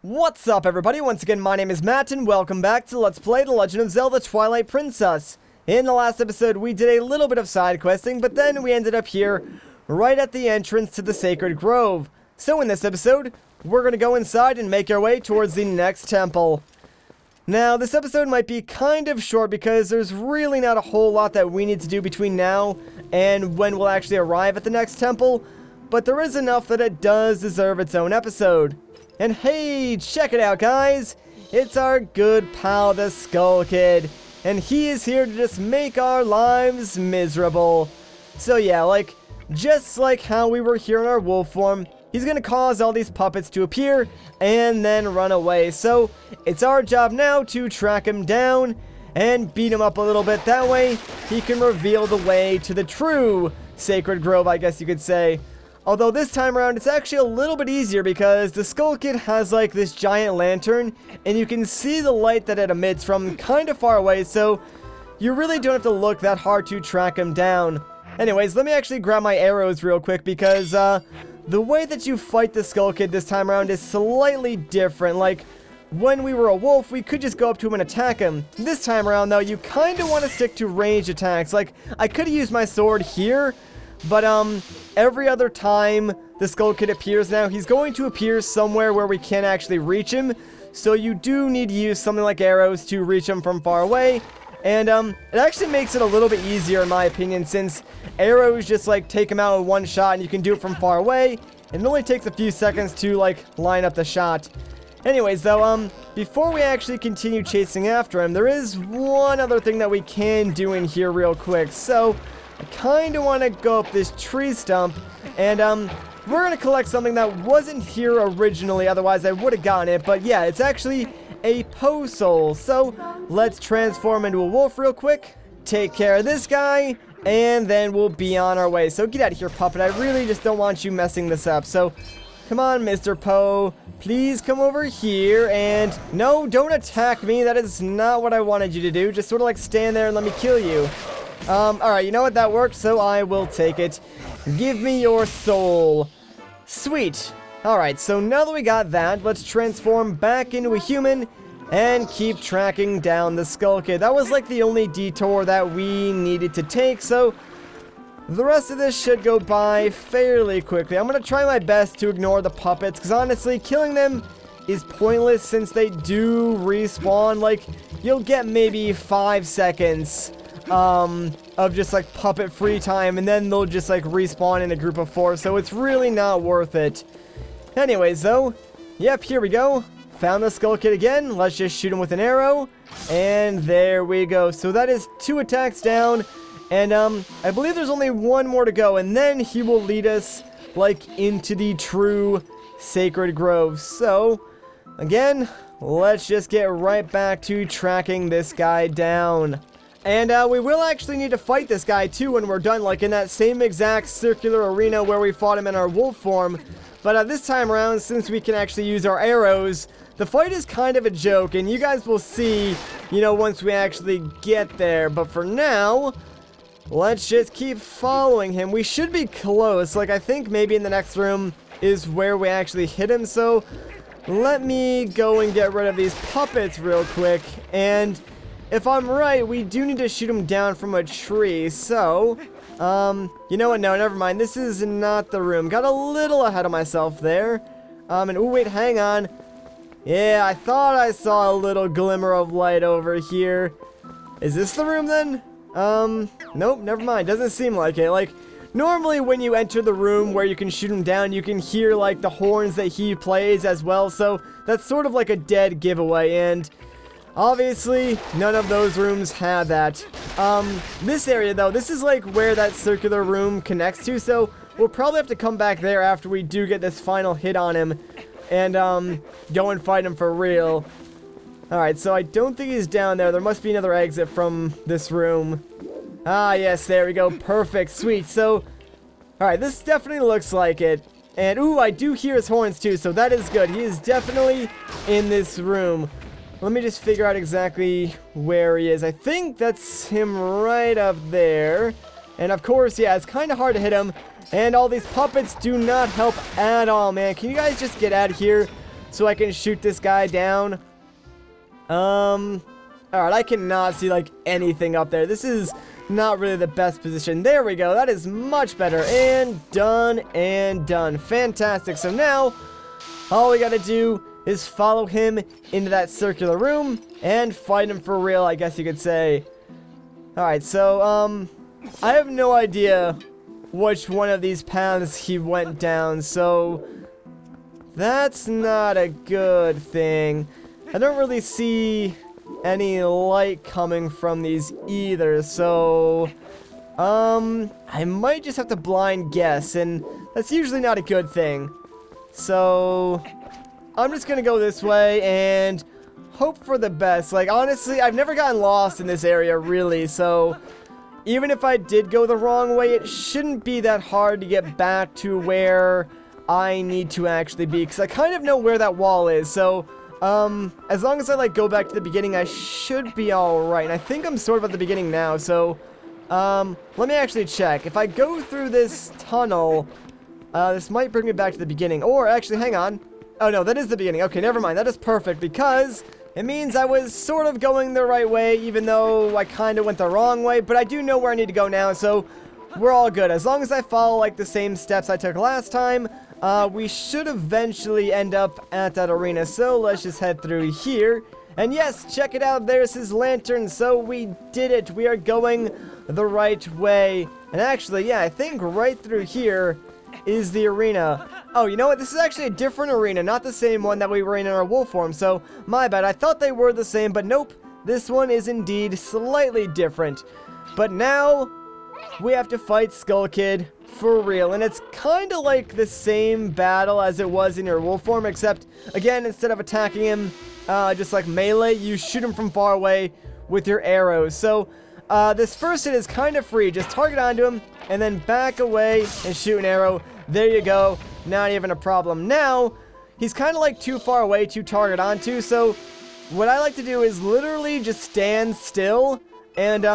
What's up, everybody? Once again, my name is Matt, and welcome back to Let's Play The Legend of Zelda Twilight Princess. In the last episode, we did a little bit of side questing, but then we ended up here, right at the entrance to the Sacred Grove. So in this episode, we're going to go inside and make our way towards the next temple. Now, this episode might be kind of short because there's really not a whole lot that we need to do between now and when we'll actually arrive at the next temple, but there is enough that it does deserve its own episode. And hey, check it out, guys! It's our good pal, the Skull Kid, and he is here to just make our lives miserable. So yeah, just like how we were here in our wolf form, he's gonna cause all these puppets to appear and then run away. So it's our job now to track him down and beat him up a little bit. That way, he can reveal the way to the true Sacred Grove, I guess you could say. Although this time around, it's actually a little bit easier because the Skull Kid has this giant lantern, and you can see the light that it emits from kind of far away, so you really don't have to look that hard to track him down. Anyways, let me actually grab my arrows real quick because the way that you fight the Skull Kid this time around is slightly different. When we were a wolf, we could just go up to him and attack him. This time around, though, you kind of want to stick to ranged attacks. I could have used my sword here, but every other time the Skull Kid appears now, he's going to appear somewhere where we can't actually reach him. So you do need to use something like arrows to reach him from far away. And it actually makes it a little bit easier in my opinion, since arrows just take him out in one shot and you can do it from far away. And it only takes a few seconds to line up the shot. Anyways though, before we actually continue chasing after him, there is one other thing that we can do in here real quick. So I kind of want to go up this tree stump, and we're going to collect something that wasn't here originally, otherwise I would have gotten it, but yeah, it's actually a Poe Soul. So let's transform into a wolf real quick, take care of this guy, and then we'll be on our way. So get out of here, puppet. I really just don't want you messing this up. So come on, Mr. Poe, please come over here, and no, don't attack me. That is not what I wanted you to do. Just sort of stand there and let me kill you. Alright, you know what, that worked, so I will take it. Give me your soul. Sweet. Alright, so now that we got that, let's transform back into a human and keep tracking down the Skull Kid. That was the only detour that we needed to take, so the rest of this should go by fairly quickly. I'm going to try my best to ignore the puppets, because honestly, killing them is pointless since they do respawn. You'll get maybe 5 seconds of just puppet free time, and then they'll just respawn in a group of 4, so it's really not worth it. Anyways though, yep, here we go. Found the Skull Kid again. Let's just shoot him with an arrow, and there we go. So that is 2 attacks down, and I believe there's only 1 more to go, and then he will lead us into the true Sacred Grove. So again, let's just get right back to tracking this guy down. And we will actually need to fight this guy too when we're done, in that same exact circular arena where we fought him in our wolf form. But this time around, since we can actually use our arrows, the fight is kind of a joke, and you guys will see, once we actually get there. But for now, let's just keep following him. We should be close. I think maybe in the next room is where we actually hit him. So let me go and get rid of these puppets real quick, and if I'm right, we do need to shoot him down from a tree, so, you know what, no, never mind, this is not the room. Got a little ahead of myself there, and, ooh, wait, hang on. Yeah, I thought I saw a little glimmer of light over here. Is this the room, then? Nope, never mind, doesn't seem like it. Normally when you enter the room where you can shoot him down, you can hear, the horns that he plays as well, so that's sort of a dead giveaway, and obviously, none of those rooms have that. This area, though, this is where that circular room connects to, so we'll probably have to come back there after we do get this final hit on him and, go and fight him for real. Alright, so I don't think he's down there. There must be another exit from this room. Ah, yes, there we go. Perfect. Sweet. So, alright, this definitely looks like it. And, ooh, I do hear his horns, too, so that is good. He is definitely in this room. Let me just figure out exactly where he is. I think that's him right up there. And of course, yeah, it's kind of hard to hit him. And all these puppets do not help at all, man. Can you guys just get out of here? so I can shoot this guy down. Alright, I cannot see, like, anything up there. This is not really the best position. There we go. That is much better. And done and done. Fantastic. So now, all we gotta do is follow him into that circular room and fight him for real, I guess you could say. Alright, so, I have no idea which one of these paths he went down, so that's not a good thing. I don't really see any light coming from these either, so I might just have to blind guess, and that's usually not a good thing. So I'm just gonna go this way and hope for the best. Like, honestly, I've never gotten lost in this area, really, so even if I did go the wrong way, it shouldn't be that hard to get back to where I need to actually be, because I kind of know where that wall is, so as long as I, like, go back to the beginning, I should be alright. And I think I'm sort of at the beginning now, so, let me actually check. If I go through this tunnel, this might bring me back to the beginning. Or, actually, hang on. Oh, no, that is the beginning. Okay, never mind. That is perfect, because it means I was sort of going the right way, even though I kind of went the wrong way. But I do know where I need to go now, so we're all good. As long as I follow, like, the same steps I took last time, we should eventually end up at that arena, so let's just head through here. And yes, check it out, there's his lantern, so we did it. We are going the right way. And actually, yeah, I think right through here is the arena. Oh, you know what? This is actually a different arena, not the same one that we were in our wolf form, so my bad. I thought they were the same, but nope. This one is indeed slightly different. But now we have to fight Skull Kid for real, and it's kind of like the same battle as it was in your wolf form, except, again, instead of attacking him just like melee, you shoot him from far away with your arrows. So this first hit is kind of free. Just target onto him and then back away and shoot an arrow. There you go. Not even a problem. Now he's kind of like too far away to target onto, so what I like to do is literally just stand still and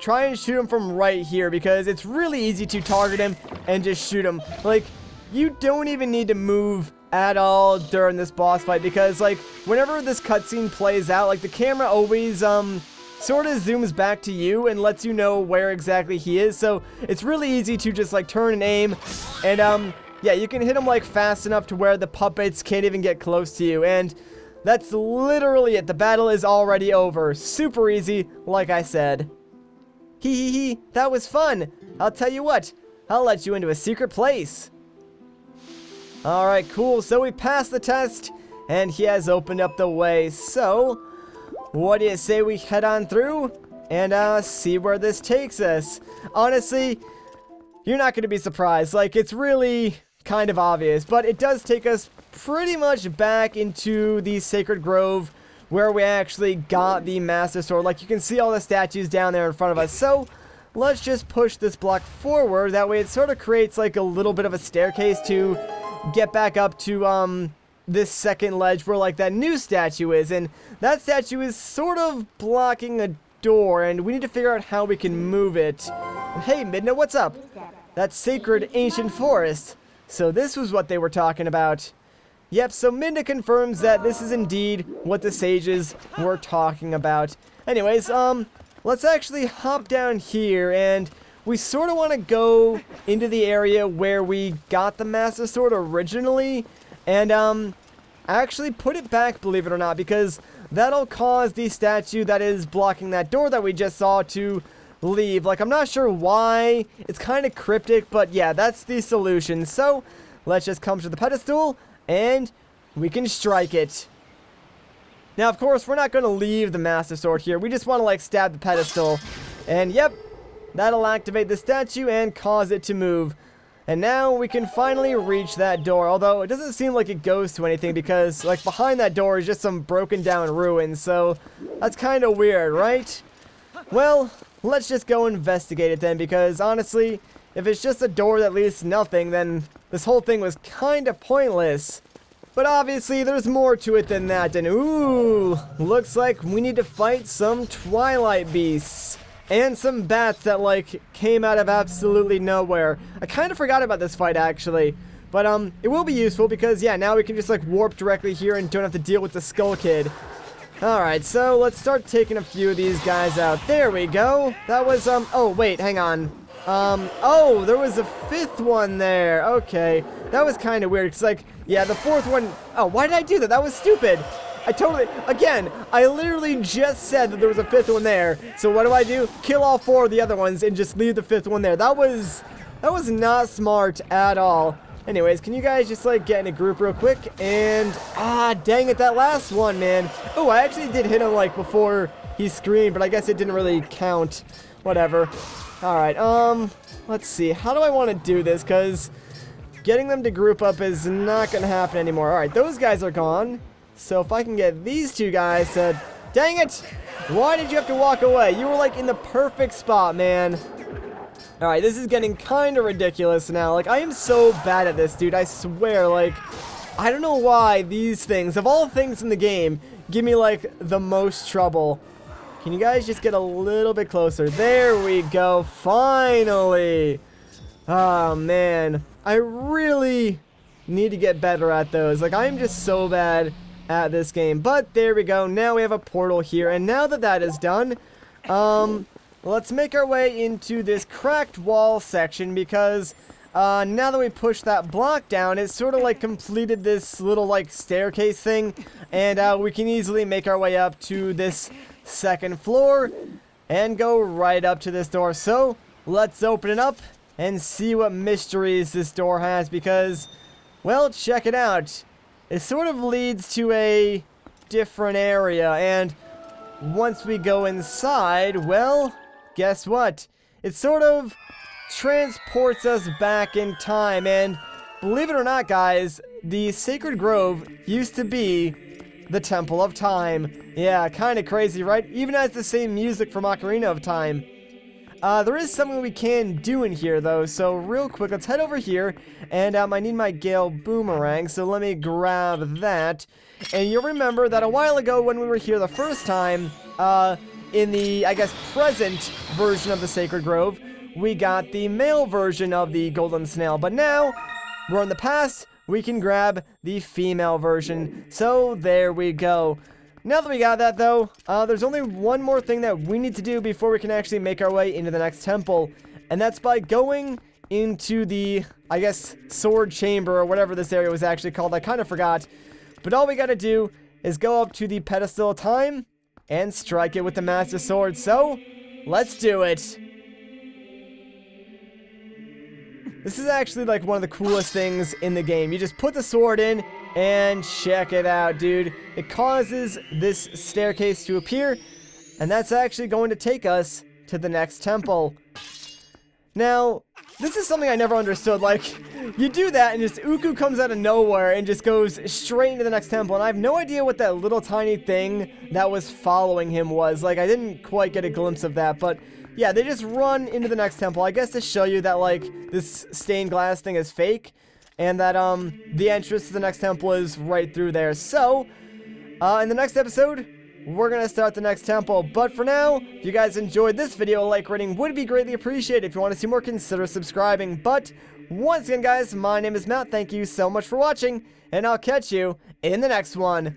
try and shoot him from right here, because it's really easy to target him and just shoot him. Like, you don't even need to move at all during this boss fight, because, like, whenever this cutscene plays out, like, the camera always sort of zooms back to you and lets you know where exactly he is. So it's really easy to just, like, turn and aim, and yeah, you can hit him, like, fast enough to where the puppets can't even get close to you. And that's literally it. The battle is already over. Super easy, like I said. Hee, that was fun. I'll tell you what, I'll let you into a secret place. Alright, cool. So we passed the test, and he has opened up the way. So, what do you say we head on through and see where this takes us? Honestly, you're not going to be surprised. Like, it's really kind of obvious, but it does take us pretty much back into the Sacred Grove, where we actually got the Master Sword. Like, you can see all the statues down there in front of us. So let's just push this block forward. That way it sort of creates like a little bit of a staircase to get back up to this second ledge where like that new statue is. And that statue is sort of blocking a door, and we need to figure out how we can move it. And hey, Midna, what's up? That sacred ancient forest. So this was what they were talking about. Yep, so Midna confirms that this is indeed what the sages were talking about. Anyways, let's actually hop down here, and we sort of want to go into the area where we got the Master Sword originally, and actually put it back, believe it or not, because that'll cause the statue that is blocking that door that we just saw to leave. Like, I'm not sure why. It's kind of cryptic, but yeah, that's the solution. So let's just come to the pedestal, and we can strike it. Now, of course, we're not going to leave the Master Sword here. We just want to, like, stab the pedestal. And, yep, that'll activate the statue and cause it to move. And now we can finally reach that door. Although, it doesn't seem like it goes to anything because, like, behind that door is just some broken down ruins. So, that's kind of weird, right? Well, let's just go investigate it then, because, honestly, if it's just a door that leads to nothing, then this whole thing was kind of pointless. But obviously, there's more to it than that, and ooh, looks like we need to fight some Twilight Beasts. And some bats that, like, came out of absolutely nowhere. I kind of forgot about this fight, actually. But, it will be useful because, yeah, now we can just, like, warp directly here and don't have to deal with the Skull Kid. Alright, so let's start taking a few of these guys out. There we go. That was, oh, wait, hang on. Oh, there was a 5th one there. Okay. That was kind of weird. It's like, yeah, the 4th one. Oh, why did I do that? That was stupid. Again, I literally just said that there was a 5th one there. So what do? Kill all 4 of the other ones and just leave the 5th one there. That was not smart at all. Anyways, can you guys just, like, get in a group real quick? And, dang it, that last one, man. Oh, I actually did hit him, like, before he screamed, but I guess it didn't really count. Whatever. Alright, let's see. How do I want to do this? Because getting them to group up is not going to happen anymore. Alright, those guys are gone. So if I can get these 2 guys to... Dang it! Why did you have to walk away? You were, like, in the perfect spot, man. Alright, this is getting kind of ridiculous now. Like, I am so bad at this, dude. I swear, like, I don't know why these things, of all things in the game, give me, like, the most trouble. Can you guys just get a little bit closer? There we go. Finally. Oh, man. I really need to get better at those. Like, I am just so bad at this game. But there we go. Now we have a portal here. And now that that is done, let's make our way into this cracked wall section because now that we push that block down, it's sort of like completed this little like staircase thing, and we can easily make our way up to this 2nd floor and go right up to this door. So let's open it up and see what mysteries this door has because, well, check it out. It sort of leads to a different area, and once we go inside, well, guess what? It sort of transports us back in time, and believe it or not, guys, the Sacred Grove used to be the Temple of Time. Yeah, kind of crazy, right? Even has the same music from Ocarina of Time. There is something we can do in here, though, so real quick, let's head over here, and I need my Gayle Boomerang, so let me grab that. And you'll remember that a while ago when we were here the first time, in the, I guess, present version of the Sacred Grove, we got the male version of the Golden Snail, but now, we're in the past, we can grab the female version, so there we go. Now that we got that, though, there's only one more thing that we need to do before we can actually make our way into the next temple, and that's by going into the, I guess, sword chamber, or whatever this area was actually called. I kind of forgot, but all we gotta do is go up to the pedestal of time and strike it with the Master Sword. So, let's do it. This is actually like one of the coolest things in the game. You just put the sword in and check it out, dude. It causes this staircase to appear, and that's actually going to take us to the next temple. Now, this is something I never understood. Like, you do that and just Uku comes out of nowhere and just goes straight into the next temple, and I have no idea what that little tiny thing that was following him was. Like, I didn't quite get a glimpse of that, but yeah, they just run into the next temple. I guess to show you that, like, this stained glass thing is fake, and that, the entrance to the next temple is right through there. So, in the next episode, we're gonna start the next temple. But for now, if you guys enjoyed this video, a like rating would be greatly appreciated. If you want to see more, consider subscribing. But once again, guys, my name is Matt. Thank you so much for watching, and I'll catch you in the next one.